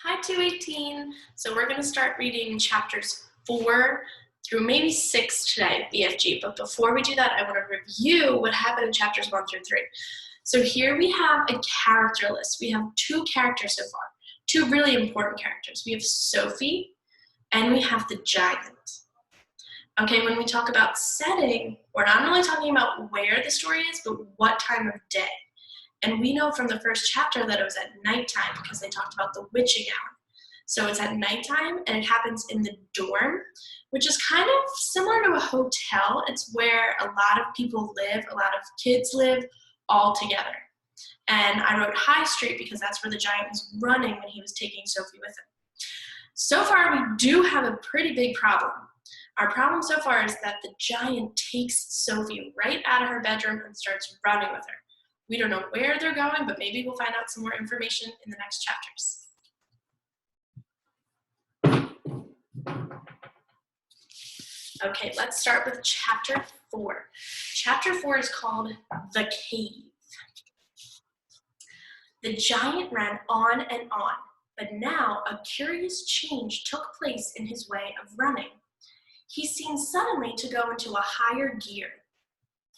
Hi 218. So we're going to start reading chapters 4 through maybe 6 today of BFG. But before we do that, I want to review what happened in chapters 1 through 3. So here we have a character list. We have 2 characters so far, 2 really important characters. We have Sophie and we have the giant. Okay, when we talk about setting, we're not only talking about where the story is, but what time of day. And we know from the first chapter that it was at nighttime because they talked about the witching hour. So it's at nighttime and it happens in the dorm, which is kind of similar to a hotel. It's where a lot of people live, a lot of kids live all together. And I wrote High Street because that's where the giant was running when he was taking Sophie with him. So far, we do have a pretty big problem. Our problem so far is that the giant takes Sophie right out of her bedroom and starts running with her. We don't know where they're going, but maybe we'll find out some more information in the next chapters. Okay, let's start with chapter 4. Chapter 4 is called The Cave. The giant ran on and on, but now a curious change took place in his way of running. He seemed suddenly to go into a higher gear.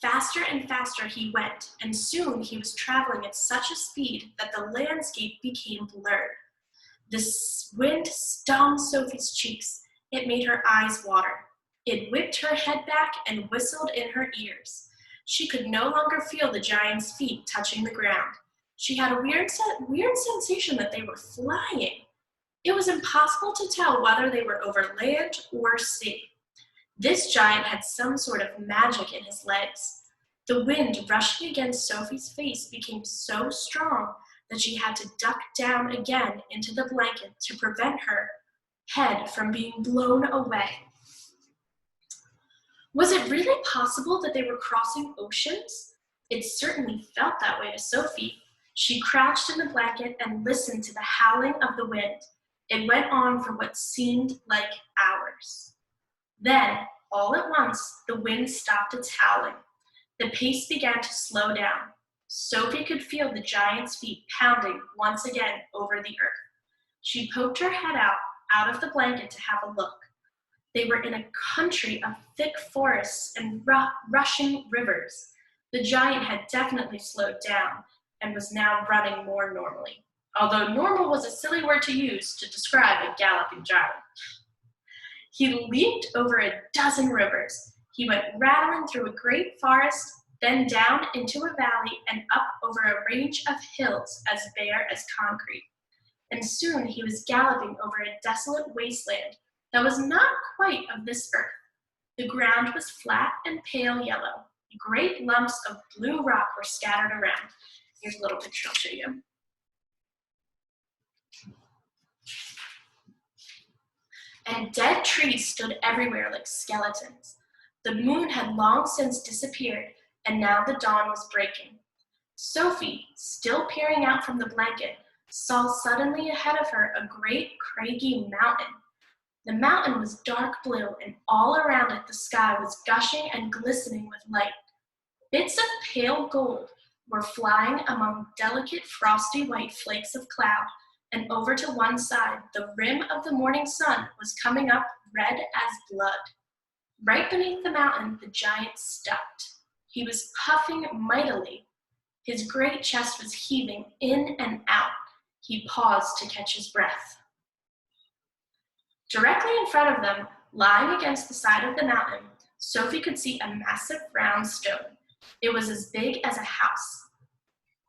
Faster and faster he went, and soon he was traveling at such a speed that the landscape became blurred. The wind stung Sophie's cheeks. It made her eyes water. It whipped her head back and whistled in her ears. She could no longer feel the giant's feet touching the ground. She had a weird sensation that they were flying. It was impossible to tell whether they were over land or sea. This giant had some sort of magic in his legs. The wind rushing against Sophie's face became so strong that she had to duck down again into the blanket to prevent her head from being blown away. Was it really possible that they were crossing oceans? It certainly felt that way to Sophie. She crouched in the blanket and listened to the howling of the wind. It went on for what seemed like hours. Then, all at once, the wind stopped its howling. The pace began to slow down. Sophie could feel the giant's feet pounding once again over the earth. She poked her head out of the blanket to have a look. They were in a country of thick forests and rushing rivers. The giant had definitely slowed down and was now running more normally, although normal was a silly word to use to describe a galloping giant. He leaped over a dozen rivers. He went rattling through a great forest, then down into a valley and up over a range of hills as bare as concrete. And soon he was galloping over a desolate wasteland that was not quite of this earth. The ground was flat and pale yellow. Great lumps of blue rock were scattered around. Here's a little picture I'll show you. And dead trees stood everywhere like skeletons. The moon had long since disappeared, and now the dawn was breaking. Sophie, still peering out from the blanket, saw suddenly ahead of her a great craggy mountain. The mountain was dark blue, and all around it the sky was gushing and glistening with light. Bits of pale gold were flying among delicate frosty white flakes of cloud, and over to one side, the rim of the morning sun was coming up red as blood. Right beneath the mountain, the giant stopped. He was puffing mightily. His great chest was heaving in and out. He paused to catch his breath. Directly in front of them, lying against the side of the mountain, Sophie could see a massive round stone. It was as big as a house.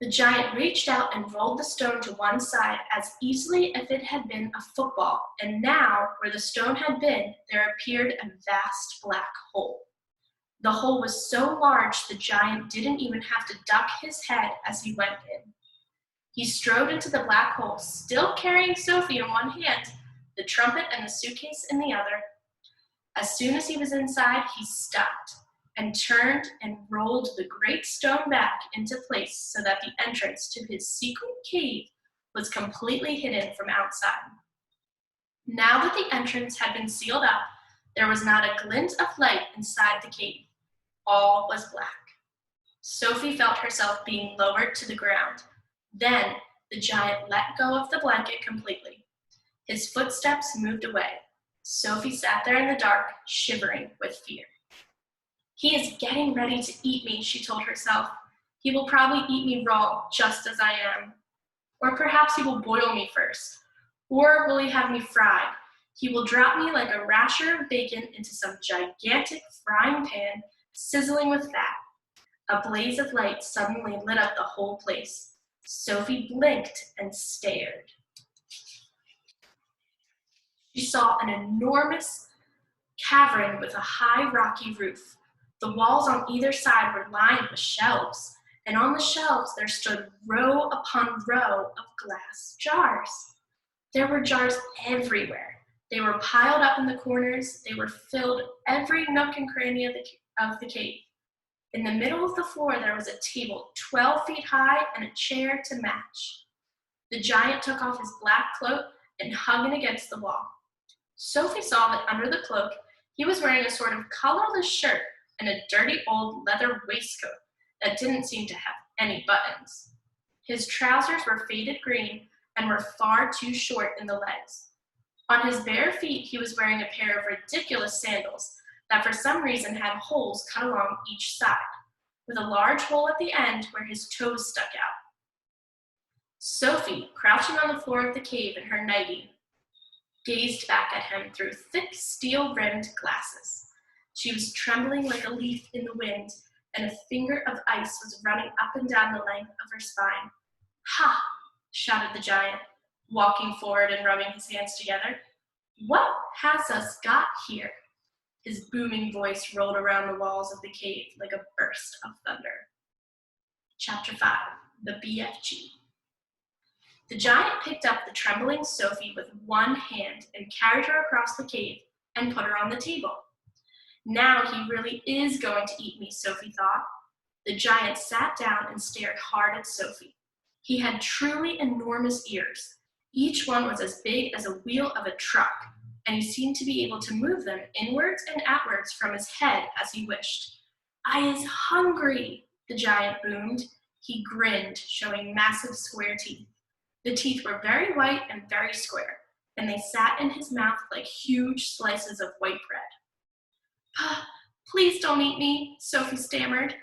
The giant reached out and rolled the stone to one side as easily as if it had been a football, and now, where the stone had been, there appeared a vast black hole. The hole was so large the giant didn't even have to duck his head as he went in. He strode into the black hole, still carrying Sophie in one hand, the trumpet and the suitcase in the other. As soon as he was inside, he stopped and turned and rolled the great stone back into place so that the entrance to his secret cave was completely hidden from outside. Now that the entrance had been sealed up, there was not a glint of light inside the cave. All was black. Sophie felt herself being lowered to the ground. Then the giant let go of the blanket completely. His footsteps moved away. Sophie sat there in the dark, shivering with fear. He is getting ready to eat me, she told herself. He will probably eat me raw, just as I am. Or perhaps he will boil me first. Or will he have me fried? He will drop me like a rasher of bacon into some gigantic frying pan, sizzling with fat. A blaze of light suddenly lit up the whole place. Sophie blinked and stared. She saw an enormous cavern with a high rocky roof. The walls on either side were lined with shelves, and on the shelves there stood row upon row of glass jars. There were jars everywhere. They were piled up in the corners. They were filled every nook and cranny of the cave. In the middle of the floor there was a table 12 feet high and a chair to match. The giant took off his black cloak and hung it against the wall. Sophie saw that under the cloak he was wearing a sort of collarless shirt and a dirty old leather waistcoat that didn't seem to have any buttons. His trousers were faded green and were far too short in the legs. On his bare feet he was wearing a pair of ridiculous sandals that for some reason had holes cut along each side, with a large hole at the end where his toes stuck out. Sophie, crouching on the floor of the cave in her nightie, gazed back at him through thick steel-rimmed glasses. She was trembling like a leaf in the wind, and a finger of ice was running up and down the length of her spine. "Ha!" shouted the giant, walking forward and rubbing his hands together. "What has us got here?" His booming voice rolled around the walls of the cave like a burst of thunder. Chapter 5, the BFG. The giant picked up the trembling Sophie with one hand and carried her across the cave and put her on the table. Now he really is going to eat me, Sophie thought. The giant sat down and stared hard at Sophie. He had truly enormous ears. Each one was as big as a wheel of a truck, and he seemed to be able to move them inwards and outwards from his head as he wished. "I is hungry," the giant boomed. He grinned, showing massive square teeth. The teeth were very white and very square, and they sat in his mouth like huge slices of white bread. "Please don't eat me," Sophie stammered.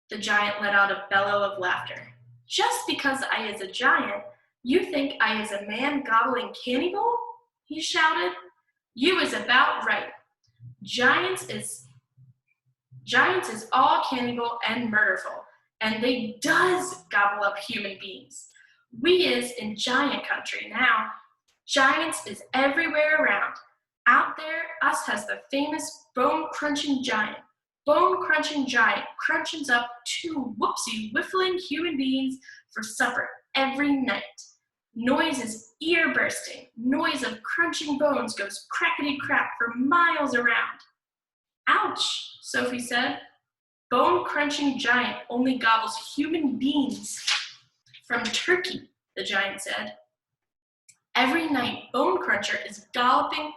The giant let out a bellow of laughter. "Just because I is a giant, you think I is a man gobbling cannibal?" he shouted. "You is about right. Giants is all cannibal and murderful, and they does gobble up human beings. We is in giant country now. Giants is everywhere around. Out there, us has the famous bone-crunching giant. Bone-crunching giant crunches up 2 whoopsie-whiffling human beings for supper every night. Noise is ear-bursting. Noise of crunching bones goes crackety-crack for miles around." "Ouch," Sophie said. "Bone-crunching giant only gobbles human beings from Turkey," the giant said. "Every night, Bone Cruncher is galloping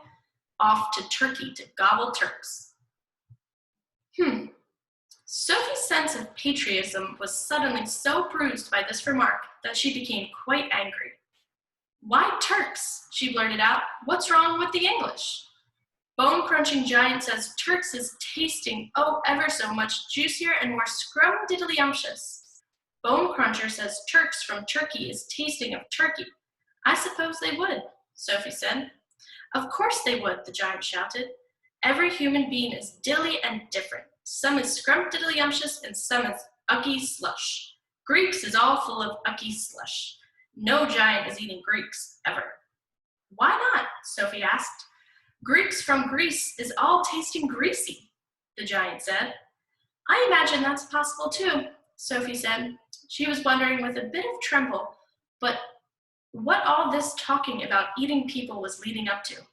off to Turkey to gobble Turks." Sophie's sense of patriotism was suddenly so bruised by this remark that she became quite angry. "Why Turks?" she blurted out. "What's wrong with the English?" Bone-crunching giant says Turks is tasting ever so much juicier and more scrum-diddly-umptious. Bone Cruncher says Turks from Turkey is tasting of Turkey. I suppose they would, Sophie said. "Of course they would," the giant shouted. "Every human being is dilly and different. Some is scrumptiddly-umptious and some is ucky slush. Greeks is all full of ucky slush. No giant is eating Greeks, ever." "Why not?" Sophie asked. "Greeks from Greece is all tasting greasy," the giant said. "I imagine that's possible too," Sophie said. She was wondering with a bit of tremble, but what all this talking about eating people was leading up to.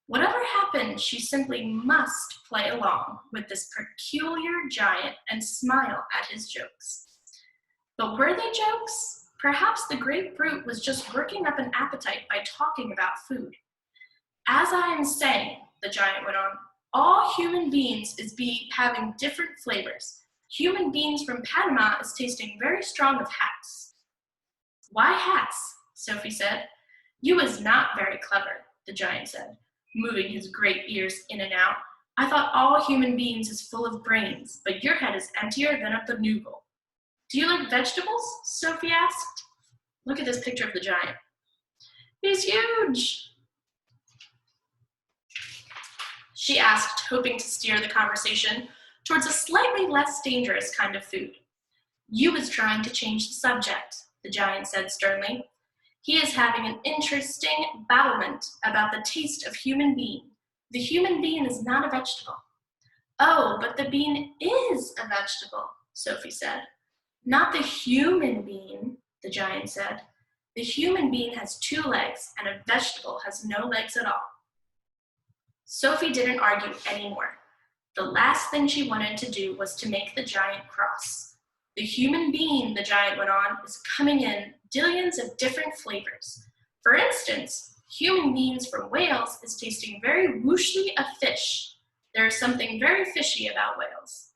Whatever happened, she simply must play along with this peculiar giant and smile at his jokes. But were they jokes? Perhaps the great brute was just working up an appetite by talking about food. "As I am saying," the giant went on, "all human beings is having different flavors. Human beings from Panama is tasting very strong of hats." "Why hats?" Sophie said. "You is not very clever. the giant said, moving his great ears in and out. I thought all human beings is full of brains, but your head is emptier than a noodle. Do you like vegetables? Sophie asked. Look at this picture of the giant. He's huge, she asked, hoping to steer the conversation towards a slightly less dangerous kind of food. You was trying to change the subject, the giant said sternly. He is having an interesting babblement about the taste of human being. The human being is not a vegetable. Oh, but the bean is a vegetable, Sophie said. Not the human being, the giant said. The human being has 2 legs, and a vegetable has no legs at all. Sophie didn't argue anymore. The last thing she wanted to do was to make the giant cross. The human being, the giant went on, is coming in dillions of different flavors. For instance, human beings from Wales is tasting very whooshly of fish. There is something very fishy about Wales.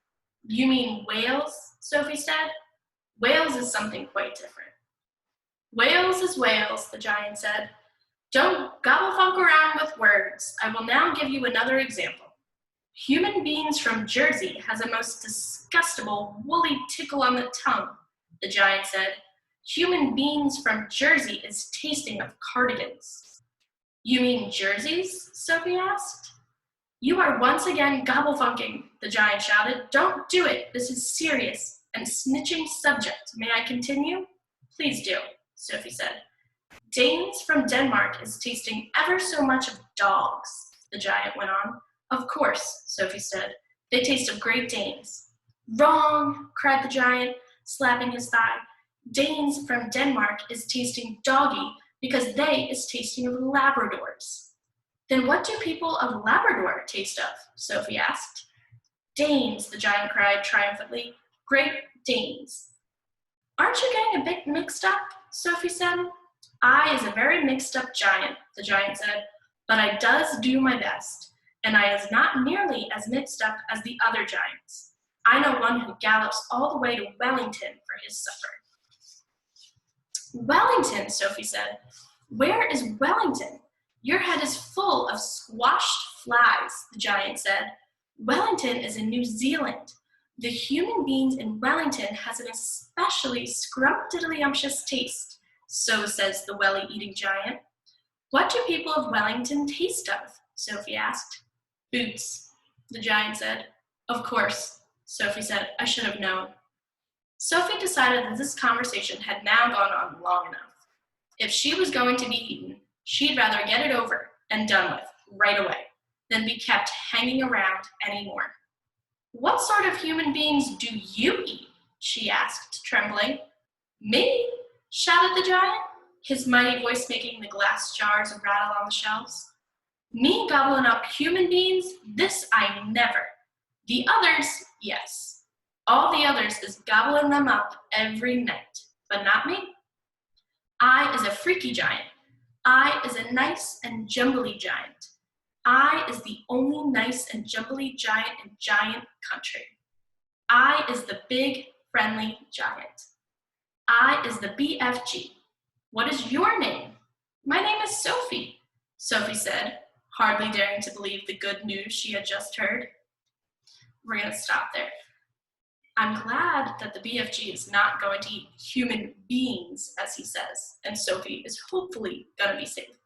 You mean Wales? Sophie said. Wales is something quite different. Wales is Wales, the giant said. Don't gobble-funk around with words. I will now give you another example. Human beings from Jersey has a most disgustable, woolly tickle on the tongue, the giant said. Human beings from Jersey is tasting of cardigans. You mean jerseys? Sophie asked. You are once again gobble-funking, the giant shouted. Don't do it. This is serious and snitching subject. May I continue? Please do, Sophie said. Danes from Denmark is tasting ever so much of dogs, the giant went on. Of course, Sophie said. They taste of Great Danes. Wrong, cried the giant, slapping his thigh. Danes from Denmark is tasting doggy because they is tasting of Labradors. Then what do people of Labrador taste of? Sophie asked. Danes, the giant cried triumphantly. Great Danes. Aren't you getting a bit mixed up? Sophie said. I is a very mixed up giant, the giant said, but I does do my best, and I is not nearly as mixed up as the other giants. I know one who gallops all the way to Wellington for his supper. Wellington, Sophie said. Where is Wellington? Your head is full of squashed flies, the giant said. Wellington is in New Zealand. The human beings in Wellington has an especially scrumptiddlyumptious taste. So says the welly-eating giant. What do people of Wellington taste of? Sophie asked. Boots, the giant said. Of course, Sophie said. I should have known. Sophie decided that this conversation had now gone on long enough. If she was going to be eaten, she'd rather get it over and done with right away than be kept hanging around anymore. What sort of human beings do you eat? She asked, trembling. Me? Shouted the giant, his mighty voice making the glass jars rattle on the shelves. Me gobbling up human beings? This I never. The others, yes. All the others is gobbling them up every night, but not me. I is a freaky giant. I is a nice and jumbly giant. I is the only nice and jumbly giant in giant country. I is the big, friendly giant. I is the BFG. What is your name? My name is Sophie, Sophie said, hardly daring to believe the good news she had just heard. We're going to stop there. I'm glad that the BFG is not going to eat human beings, as he says, and Sophie is hopefully going to be safe.